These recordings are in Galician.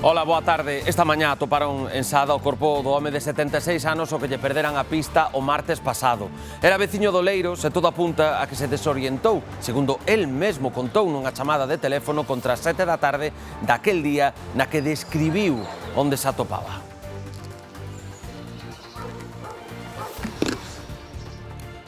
Ola, boa tarde. Esta mañá atoparon en Sada o corpo do home de 76 anos o que lle perderan a pista o martes pasado. Era veciño do Leiros e todo apunta a que se desorientou, segundo el mesmo contou nunha chamada de teléfono contra as 7 da tarde daquel día na que describiu onde se atopaba.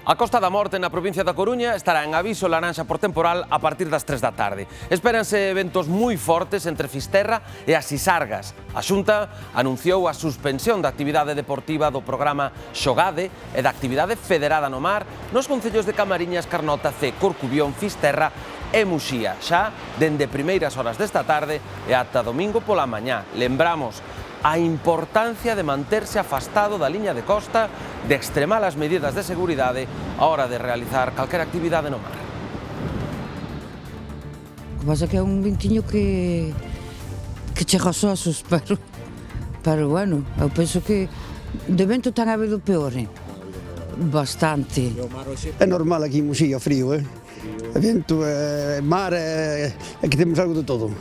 A Costa da Morte na provincia da Coruña estará en aviso laranxa por temporal a partir das 3 da tarde. Espéranse ventos moi fortes entre Fisterra e as Sisargas. A Xunta anunciou a suspensión da actividade deportiva do programa Xogade e da actividade federada no mar nos concellos de Camariñas, Carnota, Cee, Corcubión, Fisterra e Muxía, xa dende primeiras horas desta tarde e ata domingo pola mañá. Lembramos a importancia de manterse afastado da liña de costa, de extremar as medidas de seguridade a hora de realizar calquera actividade no mar. O que pasa que é un ventiño que chega aos osos, pero bueno, eu penso que de vento tan habido peor, bastante. É normal aquí en Muxía, frío, vento, mar, é que temos algo de todo.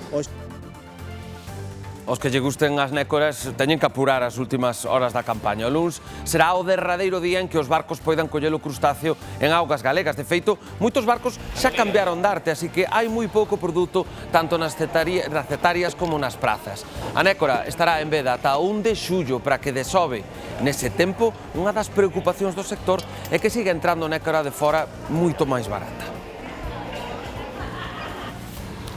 Os que lle gusten as nécoras teñen que apurar as últimas horas da campaña. O luns será o derradeiro día en que os barcos poidan coller o crustáceo en augas galegas. De feito, moitos barcos xa cambiaron de arte, así que hai moi pouco produto tanto nas cetarias como nas prazas. A nécora estará en veda ata 1 de xullo para que desove. Nese tempo, unha das preocupacións do sector é que siga entrando nécora de fora moito máis barata.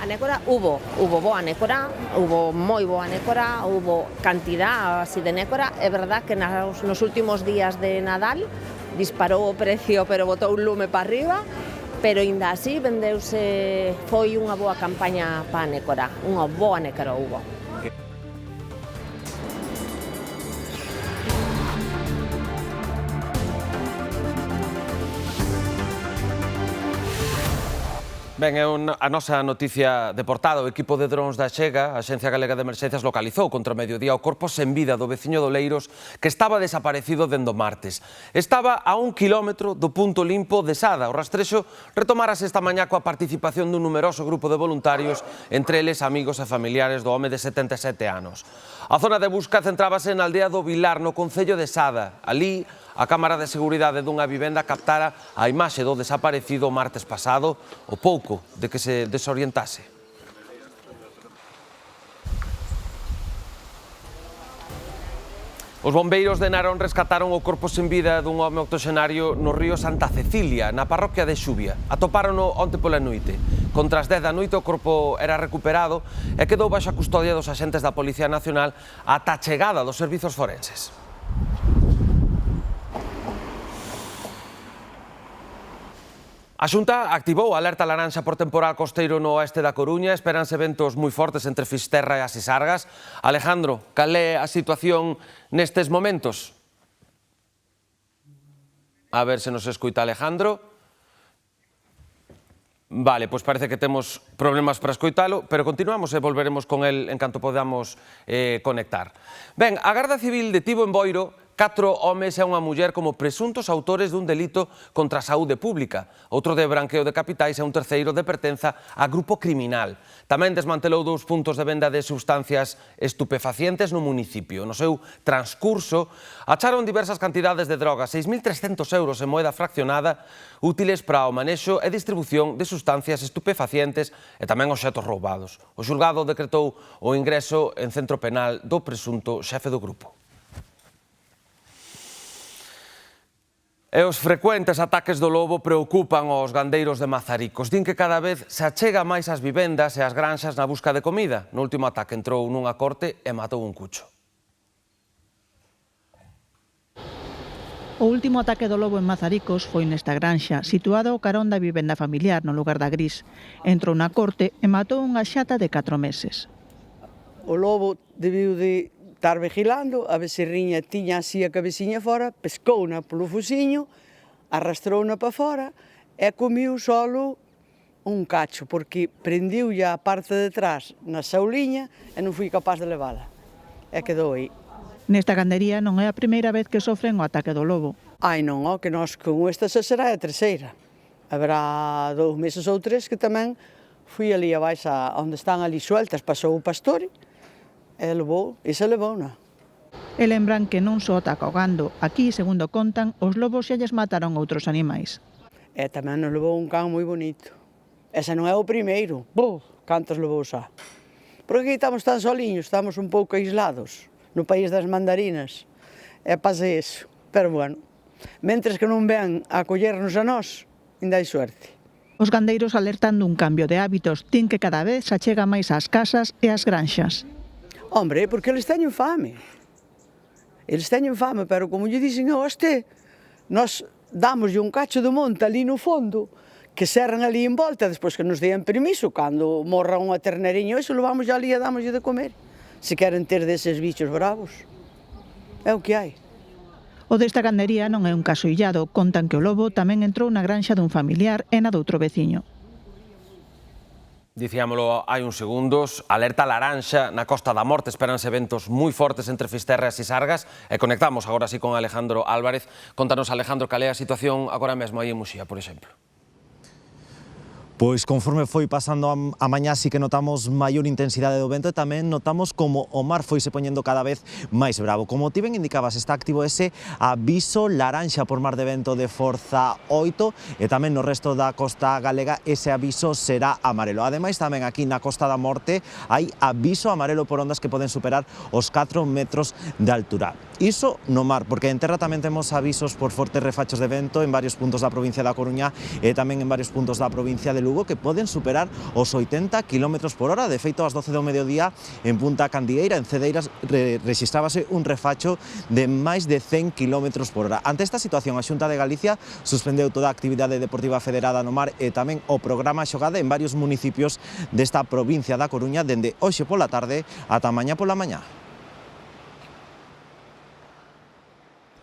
A nécora hubo boa nécora, hubo moi boa nécora, hubo cantidad así de nécora. É verdad que nos últimos días de Nadal disparou o precio, pero botou un lume para arriba, pero ainda así vendeuse, foi unha boa campaña para a nécora, unha boa nécora hubo. Ben, é a nosa noticia de portada. O equipo de drons da Xega, a Axencia Galega de Emerxencias, localizou contra o mediodía o corpo sen vida do veciño do Leiros que estaba desaparecido dende o martes. Estaba a 1 quilómetro do punto limpo de Sada. O rastrexo retomárase esta mañá coa participación dun numeroso grupo de voluntarios, entre eles amigos e familiares do home de 77 anos. A zona de busca centrábase na aldea do Vilar, no concello de Sada. Alí, a Cámara de Seguridade dunha vivenda captara a imaxe do desaparecido o martes pasado, o pouco de que se desorientase. Os bombeiros de Narón rescataron o corpo sen vida dun home octoxenario no río Santa Cecilia, na parroquia de Xubia. Atopárono onte pola noite. Contra as 10 da noite o corpo era recuperado e quedou baixo a custodia dos axentes da Policía Nacional ata a chegada dos servizos forenses. A Xunta activou a alerta laranxa por temporal costeiro no oeste da Coruña. Espéranse ventos moi fortes entre Fisterra e as Sisargas. Alejandro, cal é a situación nestes momentos? A ver se nos escoita Alejandro. Vale, pois parece que temos problemas para escoitalo, pero continuamos e volveremos con el en canto podamos conectar. Ben, a Garda Civil detivo en Boiro 4 homes e unha muller como presuntos autores dun delito contra a saúde pública. Outro de branqueo de capitais e un terceiro de pertenza a grupo criminal. Tamén desmantelou 2 puntos de venda de sustancias estupefacientes no municipio. No seu transcurso, acharon diversas cantidades de drogas, 6.300 euros en moeda fraccionada, útiles para o manexo e distribución de sustancias estupefacientes e tamén obxetos roubados. O xulgado decretou o ingreso en centro penal do presunto xefe do grupo. E os frecuentes ataques do lobo preocupan aos gandeiros de Mazaricos. Din que cada vez se achega máis ás vivendas e ás granxas na busca de comida. No último ataque entrou nunha corte e matou un cucho. O último ataque do lobo en Mazaricos foi nesta granxa, situado ao carón da vivenda familiar no lugar da Gris. Entrou na corte e matou unha xata de 4 meses. O lobo debiu de estar vigilando, a becerriña tiña así a cabeciña fora, pescouna polo fociño, arrastrouna para fora e comiu solo un cacho, porque prendiu a parte de atrás na sauliña e non fui capaz de levala. E quedou aí. Nesta gandería non é a primeira vez que sofren o ataque do lobo. Ai non, que nós con esta xa será a terceira. Haberá 2 meses ou 3 que tamén fui ali abaixo onde están ali sueltas, pasou o pastore, E levouna. E lembran que non só ataca o gando. Aquí, segundo contan, os lobos xa lles mataron outros animais. E tamén nos levou un can moi bonito. Ese non é o primeiro. Cantos levou xa. Porque aquí estamos tan soliños, estamos un pouco aislados no país das mandarinas. E pasa iso. Pero bueno, mentres que non vean a collernos a nós, ainda hai suerte. Os gandeiros alertan dun cambio de hábitos. Din que cada vez se achega máis ás casas e ás granxas. Hombre, porque eles teñen fame. Eles teñen fame, pero como lle dixen a este, nós damoslle un cacho de monte ali no fondo, que serran ali en volta, despois que nos dean permiso, cando morra unha terneriña, iso levamos ali e damoslle de comer. Se queren ter deses bichos bravos. É o que hai. O desta gandería non é un caso illado. Contan que o lobo tamén entrou na granxa dun familiar e na doutro veciño. Dicíamolo hai uns segundos, alerta laranxa na Costa da Morte, esperanse ventos moi fortes entre Fisterra e Sisargas e conectamos agora sí con Alejandro Álvarez. Contanos, Alejandro, cal é a situación agora mesmo aí en Muxía, por exemplo? Pois conforme foi pasando a mañá sí que notamos maior intensidade do vento e tamén notamos como o mar foise poñendo cada vez máis bravo. Como ti ben indicabas, está activo ese aviso laranxa por mar de vento de forza 8 e tamén no resto da costa galega ese aviso será amarelo. Ademais, tamén aquí na Costa da Morte hai aviso amarelo por ondas que poden superar os 4 metros de altura. Iso no mar, porque en terra tamén temos avisos por fortes refachos de vento en varios puntos da provincia da Coruña e tamén en varios puntos da provincia de Lugo que poden superar os 80 km por hora. De feito, ás 12 do mediodía en Punta Candieira, en Cedeiras, rexistrábase un refacho de máis de 100 km por hora. Ante esta situación, a Xunta de Galicia suspendeu toda a actividade deportiva federada no mar e tamén o programa xogada en varios municipios desta provincia da Coruña dende hoxe pola tarde ata mañá pola mañá.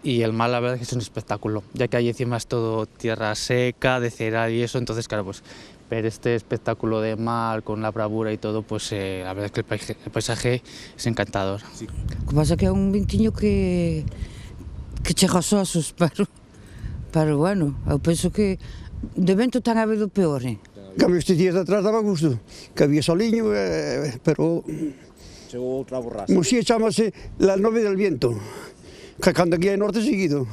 Y el mar, la verdad es que es un espectáculo, ya que ahí encima es todo tierra seca, de cereal y eso, entonces claro, pues ver este espectáculo de mar con la bravura y todo, pues la verdad es que el paisaje es encantador. O que pasa é que é un ventiño que chega só a susparo. Pero bueno, eu penso que de vento tan habido peor, Cambio estes días de atrás daba gusto, que había soliño, pero... Chegou outra borrasca. Muxía chamase la nove del viento, que cando aquí hai norte seguido.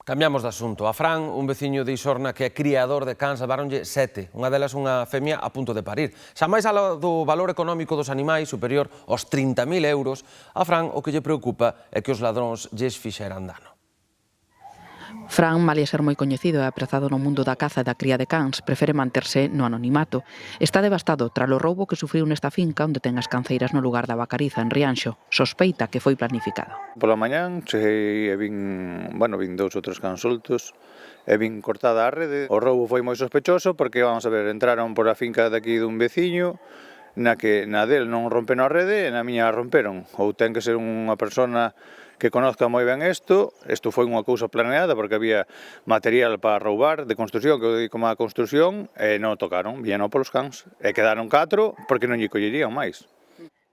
Cambiamos de asunto. A Fran, un veciño de Isorna que é criador de cans, leváronlle 7. Unha delas unha femia a punto de parir. Xa máis aló do valor económico dos animais, superior aos 30.000 euros, a Fran o que lle preocupa é que os ladróns lles fixeran dano. Fran, malia ser moi coñecido e aprezado no mundo da caza e da cría de cans, prefere manterse no anonimato. Está devastado tras o roubo que sufriu nesta finca onde ten as canceiras no lugar da Vacariza, en Rianxo. Sospeita que foi planificado. Pola mañán cheguei e vin 2 ou 3 cans soltos e vin cortada a rede. O roubo foi moi sospechoso porque, vamos a ver, entraron por a finca daqui dun veciño na que na del non romperon a rede e na miña a romperon. Ou ten que ser unha persona que conozca moi ben isto foi unha cousa planeada porque había material para roubar de construción, que eu digo como a construción, e non tocaron, viñeron polos cans, e quedaron 4 porque non lle collerían máis.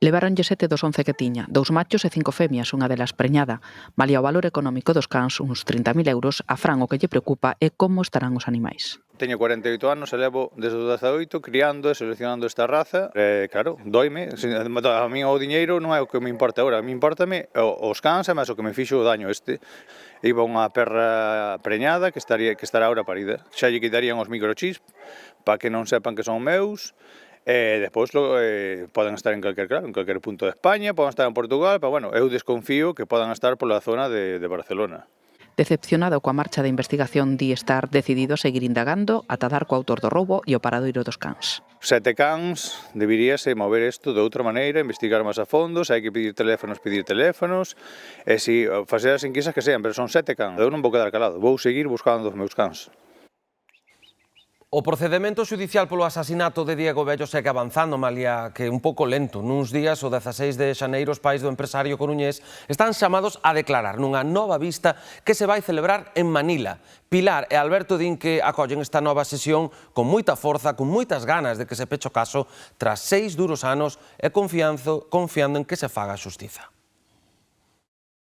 Leváronlle 7 dos 11 que tiña, 2 machos e 5 femias, unha delas preñada. Malia o valor económico dos cans, uns 30.000 euros, a Fran o que lle preocupa é como estarán os animais. Teño 48 anos e levo desde o 18 criando e seleccionando esta raza. Claro, doime. A mí o diñeiro non é o que me importa agora. A mí importame os cans e máis o que me fixo o daño este. Iba unha perra preñada que estará ahora parida. Xa lle quitarían os microchips para que non sepan que son meus. E despois poden estar en calquer punto de España, poden estar en Portugal, pero bueno, eu desconfío que podan estar pola zona de Barcelona. Decepcionado coa marcha de investigación, di estar decidido a seguir indagando ata dar co autor do roubo e o paradoiro dos cans. 7 cans, deberíase mover isto de outra maneira, investigar máis a fondo, se hai que pedir teléfonos, e si facer as enquisas que sean, pero son 7 cans, eu non vou quedar calado, vou seguir buscando os meus cans. O procedemento xudicial polo asasinato de Diego Vello segue avanzando, malia que un pouco lento. Nuns días, o 16 de xaneiro, os pais do empresario coruñés están chamados a declarar nunha nova vista que se vai celebrar en Manila. Pilar e Alberto din que acollen esta nova sesión con moita forza, con moitas ganas de que se peche o caso tras 6 duros anos e confiando en que se faga xustiza.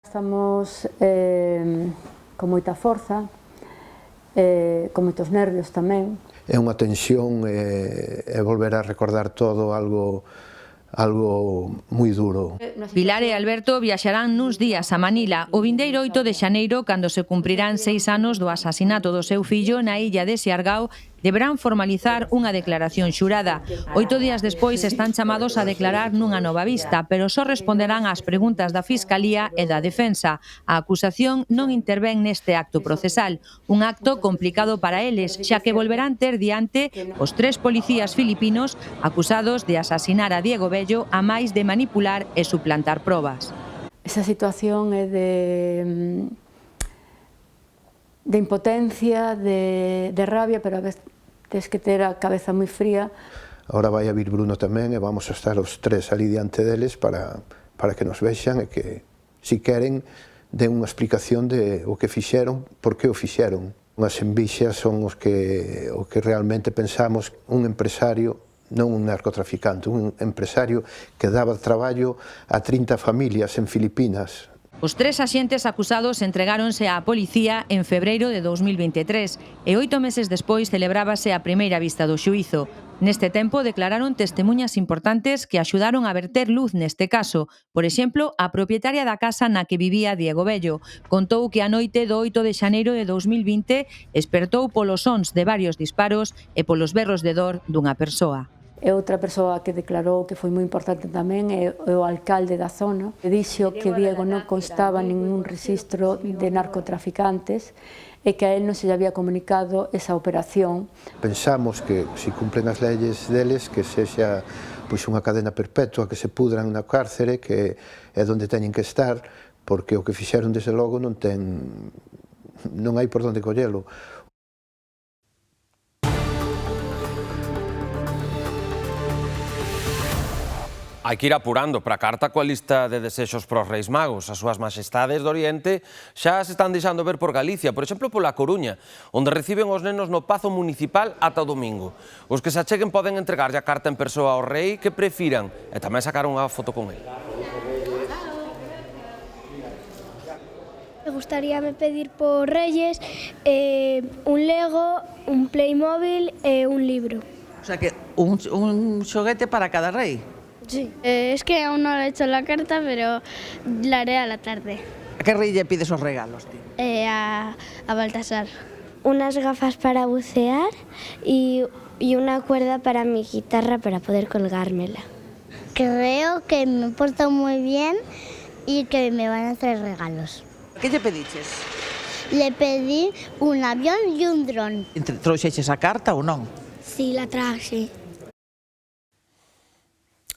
Estamos con moita forza, con moitos nervios tamén. É unha tensión e volver a recordar todo algo algo moi duro. Pilar e Alberto viaxarán nuns días a Manila o vindeiro 8 de xaneiro, cando se cumprirán 6 anos do asasinato do seu fillo na illa de Siargao. Deberán formalizar unha declaración xurada. 8 días despois están chamados a declarar nunha nova vista, pero só responderán ás preguntas da Fiscalía e da Defensa. A acusación non intervén neste acto procesal, un acto complicado para eles, xa que volverán ter diante os 3 policías filipinos acusados de asasinar a Diego Bello, a máis de manipular e suplantar probas. Esa situación é de impotencia, de rabia, pero a vez tens que ter a cabeza moi fría. Ahora vai a vir Bruno tamén e vamos a estar os 3 ali diante deles para que nos vexan e que, si queren, den unha explicación de o que fixeron, por que o fixeron. Unhas envixas son o que realmente pensamos un empresario, non un narcotraficante, un empresario que daba traballo a 30 familias en Filipinas. Os 3 axentes acusados entregáronse á policía en febreiro de 2023 e 8 meses despois celebrábase a primeira vista do xuízo. Neste tempo declararon testemuñas importantes que axudaron a verter luz neste caso. Por exemplo, a propietaria da casa na que vivía Diego Bello contou que a noite do 8 de xaneiro de 2020 espertou polos sons de varios disparos e polos berros de dor dunha persoa. E outra persoa que declarou que foi moi importante tamén é o alcalde da zona, que dixo que Diego non constaba en ningún rexistro de narcotraficantes e que a él non se lle había comunicado esa operación. Pensamos que, se cumplen as leyes deles, que sexa unha cadena perpetua, que se pudran na cárcere, que é onde teñen que estar, porque o que fixeron desde logo non hai por onde collelo. Hai que ir apurando para a carta coa lista de desexos para os Reis Magos. As súas majestades do Oriente xa se están deixando ver por Galicia, por exemplo, pola Coruña, onde reciben os nenos no Pazo Municipal ata o domingo. Os que se acheguen poden entregarlle a carta en persoa ao rei que prefiran e tamén sacar unha foto con el. Me gustaríame pedir por Reyes un Lego, un Playmobil e un libro. O sea que un xoguete para cada rei. Sí. Es que aún no le he hecho la carta, pero la haré a la tarde. ¿A qué rey le pides los regalos, tío? A Baltasar. Unas gafas para bucear y una cuerda para mi guitarra para poder colgármela. Creo que me porto muy bien y que me van a traer regalos. ¿Qué le pediches? Le pedí un avión y un dron. Trouxeches a carta ou non? Sí, la traje.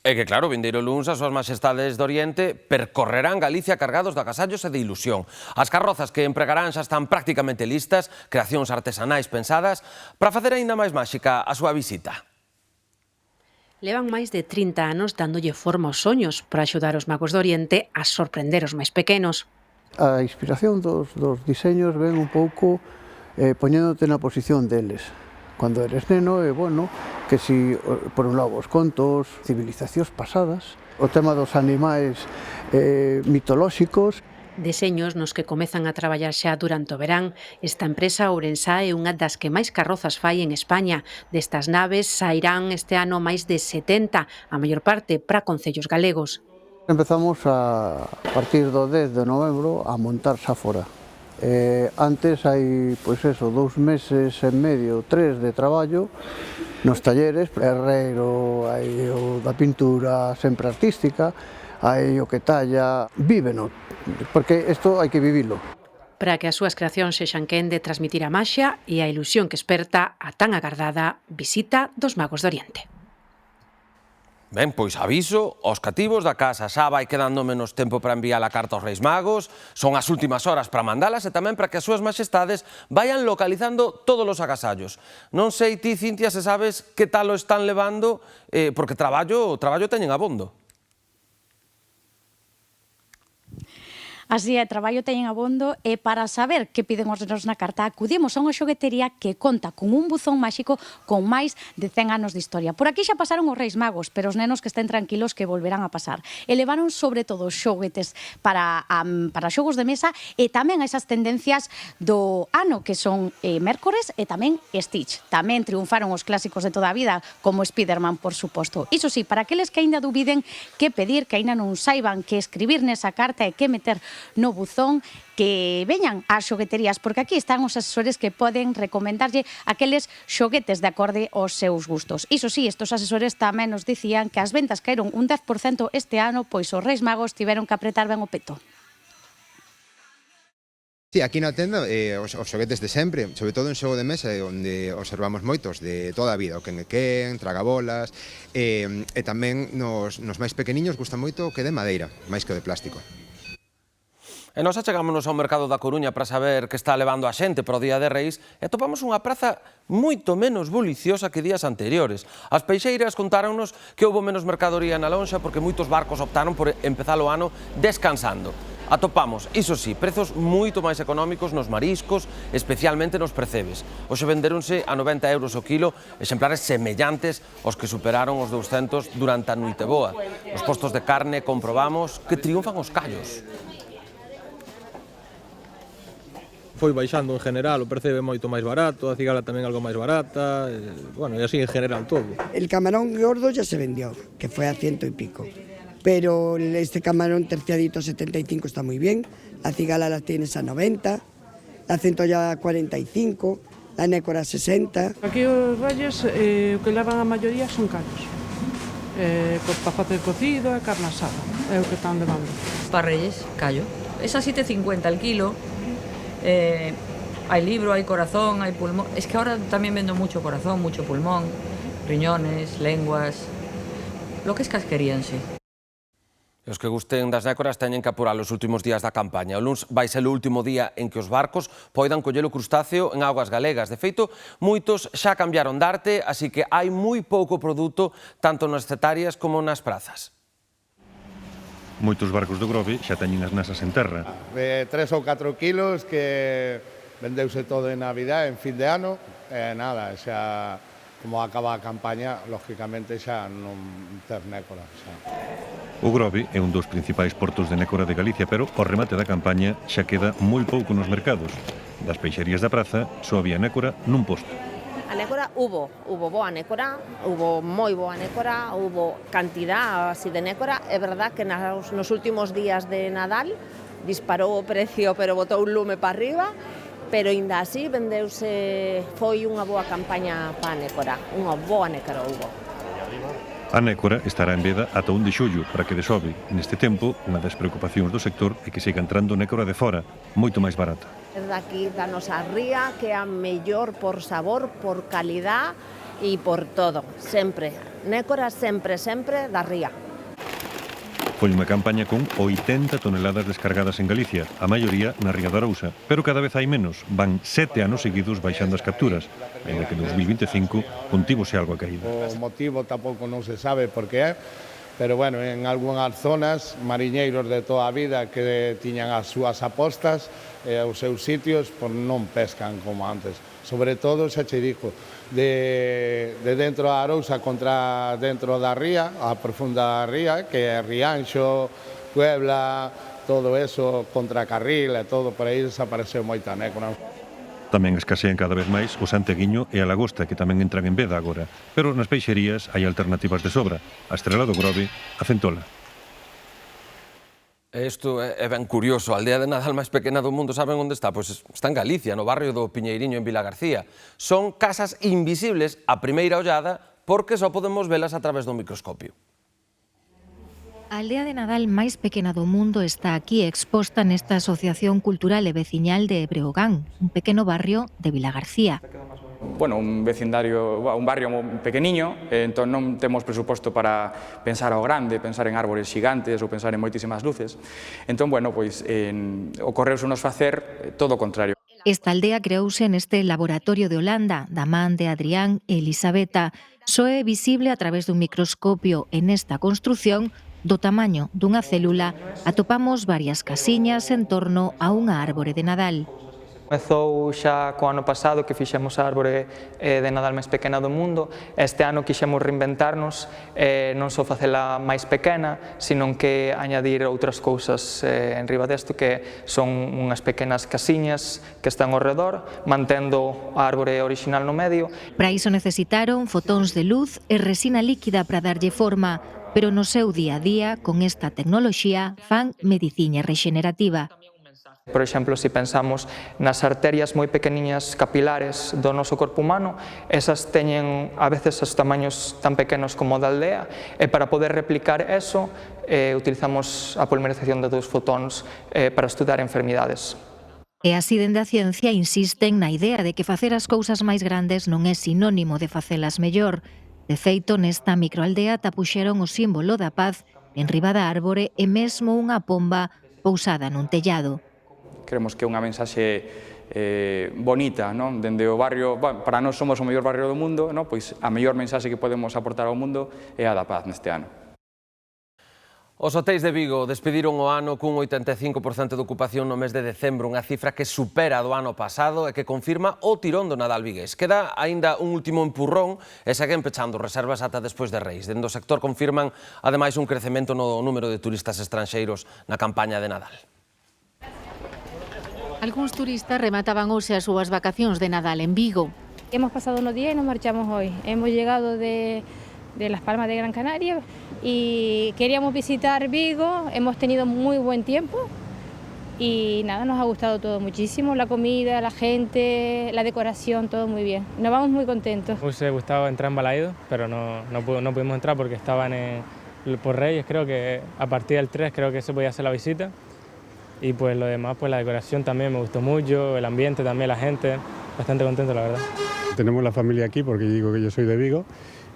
É que, claro, vindeiro luns as súas majestades do Oriente percorrerán Galicia cargados de agasallos e de ilusión. As carrozas que empregarán xa están prácticamente listas, creacións artesanais pensadas para facer aínda máis máxica a súa visita. Levan máis de 30 anos dándolle forma aos soños para axudar os magos do Oriente a sorprender os máis pequenos. A inspiración dos diseños ven un pouco poñéndote na posición deles. Cando eres neno, bueno, que si, por un lado, os contos, civilizacións pasadas, o tema dos animais mitolóxicos. Deseños nos que comezan a traballar xa durante o verán. Esta empresa ourensá é unha das que máis carrozas fai en España. Destas naves sairán este ano máis de 70, a maior parte para concellos galegos. Empezamos a partir do 10 de novembro a montar xa fora. Antes hai, 2 meses e medio, 3 de traballo nos talleres, herreiro, hai o da pintura sempre artística, hai o que talla, víveno, porque isto hai que vivilo. Para que as súas creacións sexan quen de transmitir a maxia e a ilusión que esperta a tan agardada visita dos Magos do Oriente. Ben, pois aviso, aos cativos da casa xa vai quedando menos tempo para enviar a carta aos Reis Magos, son as últimas horas para mandalas e tamén para que as súas majestades vayan localizando todos os agasallos. Non sei ti, Cintia, se sabes que tal o están levando, porque traballo teñen abondo. Así é, traballo teñen abondo e para saber que piden os nenos na carta acudimos a unha xoguetería que conta con un buzón máxico con máis de 100 anos de historia. Por aquí xa pasaron os Reis Magos, pero os nenos que estén tranquilos que volverán a pasar. E levaron sobre todo xoguetes para xogos de mesa e tamén a esas tendencias do ano que son Mércores e tamén Stitch. Tamén triunfaron os clásicos de toda a vida como Spiderman, por suposto. Iso sí, para aqueles que aínda dubiden que pedir, que aínda non saiban que escribir nesa carta e que meter no buzón, que veñan ás xogueterías, porque aquí están os asesores que poden recomendarlle aqueles xoguetes de acorde aos seus gustos. Iso sí, estos asesores tamén nos dicían que as ventas caeron un 10% este ano, pois os Reis Magos tiveron que apretar ben o peto. Sí, aquí na tenda os xoguetes de sempre, sobre todo en xogo de mesa, onde observamos moitos de toda a vida, o Quenquén, Tragabolas, e tamén nos máis pequeniños gusta moito o que de madeira, máis que o de plástico. E nós achegámonos ao mercado da Coruña para saber que está levando a xente para o Día de Reis e topamos unha praza moito menos buliciosa que días anteriores. As peixeiras contáronnos que houve menos mercadoría na lonxa porque moitos barcos optaron por empezar o ano descansando. Atopamos, iso sí, prezos moito máis económicos nos mariscos, especialmente nos percebes. Hoxe venderonse a 90 euros o kilo, exemplares semellantes aos que superaron os 200 durante a Noiteboa. Nos postos de carne comprobamos que triunfan os callos. Foi baixando en general, o percebe moito máis barato, a cigala tamén algo máis barata, bueno, e así en general todo. El camarón gordo ya se vendió, que fue a 100 y pico, pero este camarón terciadito 75 está muy bien, la cigala la tienes a 90, la centolla a 45, la nécora a 60. Aquí os reyes, o que levan a maioría son callos, para facer cocido e carne asada, é o que están levando. Para reyes, callo, es a 7,50 el kilo. Hay libro, hay corazón, hay pulmón. Es que ahora también vendo mucho corazón, mucho pulmón, riñones, lenguas, lo que es casquería en sí. Os que gusten das nécoras teñen que apurar os últimos días da campaña. O luns vai ser o último día en que os barcos poidan coller o crustáceo en augas galegas. De feito, moitos xa cambiaron de arte, así que hai moi pouco produto tanto nas cetarias como nas prazas. Moitos barcos do Grove xa teñen as nasas en terra. De 3 ou 4 kilos que vendeuse todo en Navidad, en fin de ano, e nada, xa como acaba a campaña, lógicamente xa non ter nécora. O Grove é un dos principais portos de nécora de Galicia, pero ao remate da campaña xa queda moi pouco nos mercados. Das peixerías da praza só había nécora nun posto. A nécora hubo boa nécora, hubo moi boa nécora, hubo cantidad así de nécora. É verdad que nos últimos días de Nadal disparou o precio, pero botou un lume para arriba, pero ainda así vendeuse, foi unha boa campaña para a nécora, unha boa nécora hubo. A nécora estará en veda ata 1 de xullo para que desove. Neste tempo, unha das preocupacións do sector é que siga entrando nécora de fora, moito máis barata. Desde aquí danos a ría, que é a mellor por sabor, por calidad e por todo, sempre. Nécora sempre, sempre da ría. Foi unha campaña con 80 toneladas descargadas en Galicia, a maioría na ría da Arousa, pero cada vez hai menos. Van 7 anos seguidos baixando as capturas, ainda que en 2025 contívose algo a caída. O motivo tampouco non se sabe por que é, pero bueno, en algunhas zonas, mariñeiros de toda a vida que tiñan as súas apostas e os seus sitios, pois non pescan como antes. Sobre todo, xa che digo, de dentro da Arousa contra dentro da ría, a profunda ría, que é Rianxo, Puebla, todo eso, contra Carril e todo, por aí desapareceu moita nécora. Tamén escasean cada vez máis o santeguiño e a lagosta, que tamén entran en veda agora. Pero nas peixerías hai alternativas de sobra. A estrela do Grove, a centola. Isto é ben curioso. A aldea de Nadal máis pequena do mundo, saben onde está? Pois está en Galicia, no barrio do Piñeiriño, en Vilagarcía. Son casas invisibles a primeira ollada porque só podemos velas a través do microscopio. A aldea de Nadal máis pequena do mundo está aquí exposta nesta Asociación Cultural e Veciñal de Breogán, un pequeno barrio de Vilagarcía. Bueno, un vecindario, un barrio pequeniño, entón non temos presuposto para pensar ao grande, pensar en árbores xigantes ou pensar en moitísimas luces. Entón, bueno, pois ocorreuse nos facer todo o contrario. Esta aldea creouse neste laboratorio de Holanda, da man de Adrián e Elisabeta. Só é visible a través dun microscopio e nesta construción do tamaño dunha célula, atopamos varias casiñas en torno a unha árbore de Nadal. Comezou xa co ano pasado que fixemos a árbore de Nadal máis pequena do mundo. Este ano quixemos reinventarnos, non só facela máis pequena, sino que añadir outras cousas en riba desto, que son unhas pequenas casiñas que están ao redor, mantendo a árbore original no medio. Para iso necesitaron fotóns de luz e resina líquida para darlle forma, pero no seu día a día, con esta tecnoloxía, fan mediciña rexenerativa. Por exemplo, se pensamos nas arterias moi pequeniñas capilares do noso corpo humano, esas teñen a veces os tamaños tan pequenos como da aldea, e para poder replicar eso utilizamos a polimerización de 2 fotóns para estudar enfermidades. E así dende a ciencia insisten na idea de que facer as cousas máis grandes non é sinónimo de facelas mellor. De feito, nesta microaldea tapuxeron o símbolo da paz en riba da árbore e mesmo unha pomba pousada nun tellado. Creemos que é unha mensaxe bonita, non? Dende o barrio, para nós somos o mellor barrio do mundo, non? Pois a mellor mensaxe que podemos aportar ao mundo é a da paz neste ano. Os hotéis de Vigo despediron o ano cun 85% de ocupación no mes de decembro, unha cifra que supera a do ano pasado e que confirma o tirón do Nadal vigués. Queda aínda un último empurrón e seguen pechando reservas ata despois de Reis. Dende o sector confirman, ademais, un crecemento no número de turistas estranxeiros na campaña de Nadal. Algúns turistas remataban hoxe as súas vacacións de Nadal en Vigo. Hemos pasado unos días y nos marchamos hoy. Hemos llegado de Las Palmas de Gran Canaria y queríamos visitar Vigo. Hemos tenido muy buen tiempo y nada, nos ha gustado todo muchísimo. La comida, la gente, la decoración, todo muy bien. Nos vamos muy contentos. Nos hubiese gustado entrar en Balaido, pero no pudimos entrar porque estaban por Reyes. Creo que a partir del 3 creo que se podía hacer la visita. Y pues lo demás, pues la decoración también me gustó mucho, el ambiente también, la gente, bastante contento la verdad. Tenemos la familia aquí porque digo que yo soy de Vigo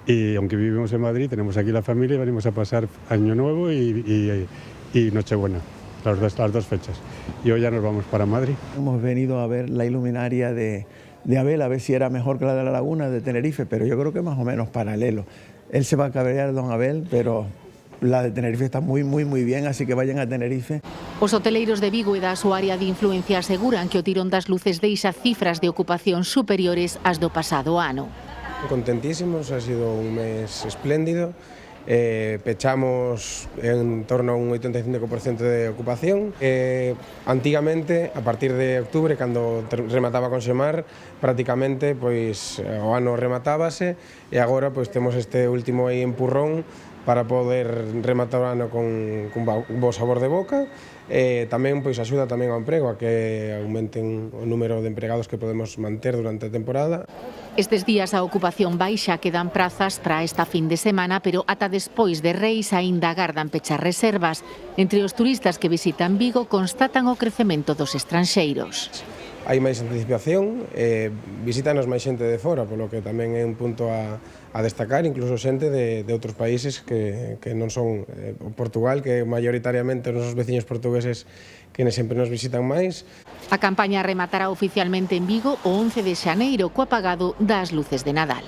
y aunque vivimos en Madrid tenemos aquí la familia y venimos a pasar Año Nuevo y Nochebuena, las dos fechas. Y hoy ya nos vamos para Madrid. Hemos venido a ver la iluminaria de Abel, a ver si era mejor que la de la Laguna de Tenerife, pero yo creo que más o menos paralelo. Él se va a cabrear, don Abel, pero la de Tenerife está muy bien, así que vayan a Tenerife. Os hoteleiros de Vigo e da súa área de influencia aseguran que o tirón das luces deixa cifras de ocupación superiores ás do pasado ano. Contentísimos, ha sido un mes espléndido. Pechamos en torno a un 85% de ocupación. Antigamente, a partir de octubre, cando remataba con Xemar, prácticamente pois, o ano rematábase e agora pois, temos este último aí empurrón para poder rematar o ano con bo sabor de boca. Tamén pois, axuda tamén ao emprego, a que aumenten o número de empregados que podemos manter durante a temporada. Estes días a ocupación baixa, quedan prazas para esta fin de semana, pero ata despois de Reis aínda agardan pechar reservas. Entre os turistas que visitan Vigo constatan o crecemento dos estranxeiros. Hai máis anticipación, visítanos máis xente de fora, polo que tamén é un punto a destacar, incluso xente de outros países que non son Portugal, que maioritariamente os nosos veciños portugueses que sempre nos visitan máis. A campaña rematará oficialmente en Vigo o 11 de xaneiro co apagado das luces de Nadal.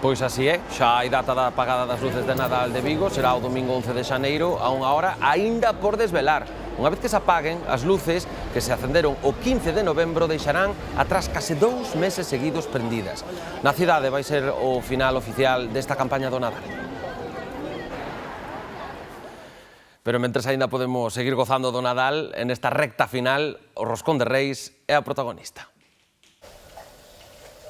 Pois así é, xa hai data da apagada das luces de Nadal de Vigo, será o domingo 11 de xaneiro a unha hora aínda por desvelar. Unha vez que se apaguen, as luces que se acenderon o 15 de novembro deixarán atrás case 2 meses seguidos prendidas. Na cidade vai ser o final oficial desta campaña do Nadal. Pero mentres aínda podemos seguir gozando do Nadal, en esta recta final, o roscón de Reis é a protagonista.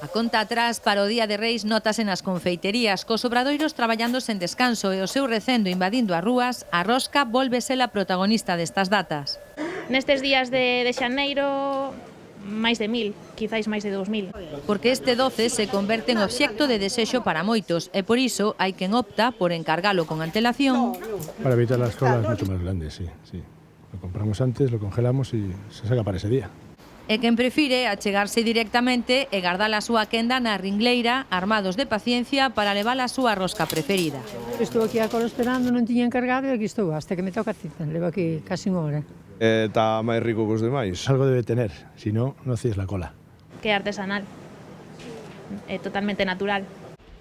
A conta atrás para o Día de Reis notase nas confeiterías, cos obradoiros traballando sen descanso e o seu recendo invadindo as rúas, a rosca volve ser a protagonista destas datas. Nestes días de xaneiro, máis de 1000, quizáis máis de 2000. Porque este 12 se converte en obxecto de desexo para moitos e por iso hai quen opta por encargalo con antelación. Para evitar las colas mucho más grandes, sí. Lo compramos antes, lo congelamos y se saca para ese día. E quen prefire achegarse directamente e guardar a súa quenda na ringleira, armados de paciencia para levar a súa rosca preferida. Estou aquí a cola esperando, non tiña encargado e aquí estou, hasta que me toca a cita, levo aquí casi unha hora. Está máis rico que os demais. Algo debe tener, si no, non hacéis la cola. Que é artesanal, é totalmente natural.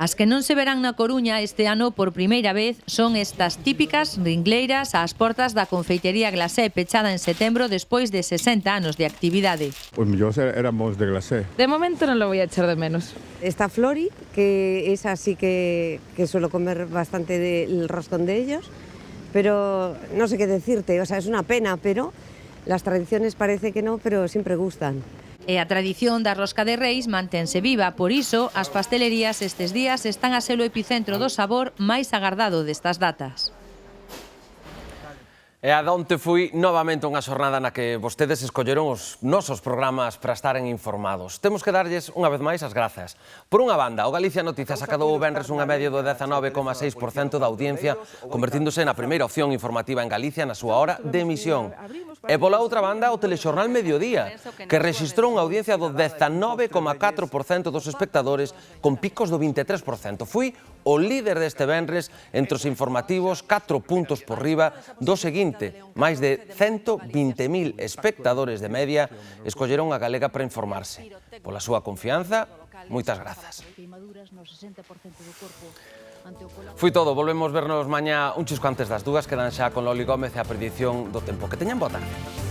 As que non se verán na Coruña este ano por primeira vez son estas típicas ringleiras ás portas da confeitería Glacé, pechada en setembro despois de 60 anos de actividade. Pues yo éramos de Glacé. De momento no lo voy a echar de menos. Está Flori, que es así que suelo comer bastante del roscón de ellos, pero no sé qué decirte, o sea, es una pena, pero las tradiciones parece que no, pero siempre gustan. E a tradición da rosca de Reis mantense viva, por iso as pastelerías estes días están a ser o epicentro do sabor máis agardado destas datas. E adonte fui novamente unha xornada na que vostedes escolleron os nosos programas para estaren informados. Temos que darlles unha vez máis as grazas. Por unha banda, o Galicia Noticias acadou o venres unha media do 19,6% da audiencia, convertíndose na primeira opción informativa en Galicia na súa hora de emisión. E pola outra banda, o Telexornal Mediodía, que rexistrou unha audiencia do 19,4% dos espectadores con picos do 23%. Fui o líder deste venres entre os informativos, 4 puntos por riba do seguinte. Máis de 120.000 espectadores de media escolleron a galega para informarse. Pola súa confianza, moitas grazas. Foi todo, volvemos vernos mañá un chisco antes das 2, quedan xa con Loli Gómez e a predición do tempo. Que teñan boa tarde.